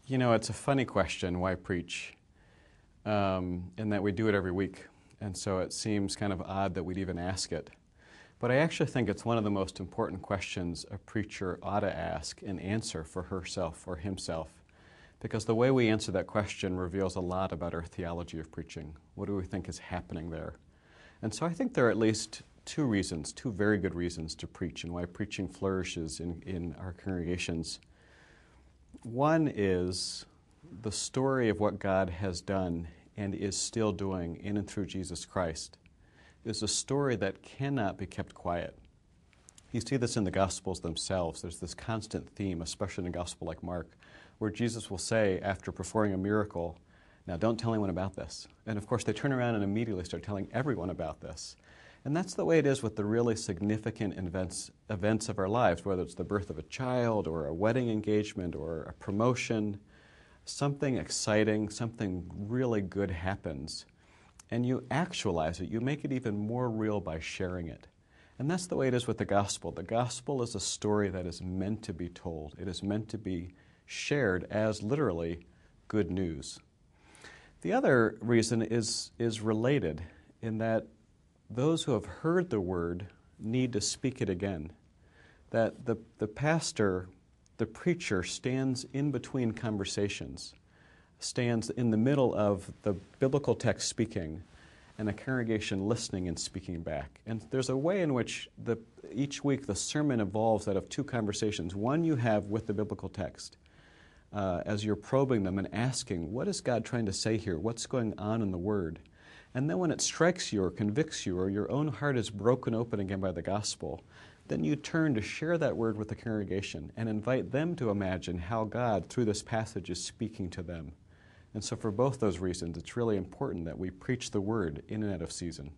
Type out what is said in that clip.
You know, it's a funny question, why preach? In that we do it every week. And so it seems kind of odd that we'd even ask it. But I actually think it's one of the most important questions a preacher ought to ask and answer for herself or himself. Because the way we answer that question reveals a lot about our theology of preaching. What do we think is happening there? And so I think there are at least two reasons, two very good reasons to preach and why preaching flourishes in our congregations. One is the story of what God has done and is still doing in and through Jesus Christ is a story that cannot be kept quiet. You see this in the Gospels themselves. There's this constant theme, especially in a Gospel like Mark, where Jesus will say, after performing a miracle, "Now don't tell anyone about this." And of course, they turn around and immediately start telling everyone about this. And that's the way it is with the really significant events of our lives, whether it's the birth of a child or a wedding engagement or a promotion. Something exciting, something really good happens, and you actualize it. You make it even more real by sharing it. And that's the way it is with the gospel. The gospel is a story that is meant to be told. It is meant to be shared as literally good news. The other reason is related in that those who have heard the word need to speak it again. That the pastor, the preacher, stands in between conversations, stands in the middle of the biblical text speaking and a congregation listening and speaking back. And there's a way in which each week the sermon evolves out of two conversations. One you have with the biblical text as you're probing them and asking, what is God trying to say here? What's going on in the Word? And then when it strikes you or convicts you or your own heart is broken open again by the gospel, then you turn to share that word with the congregation and invite them to imagine how God, through this passage, is speaking to them. And so for both those reasons, it's really important that we preach the word in and out of season.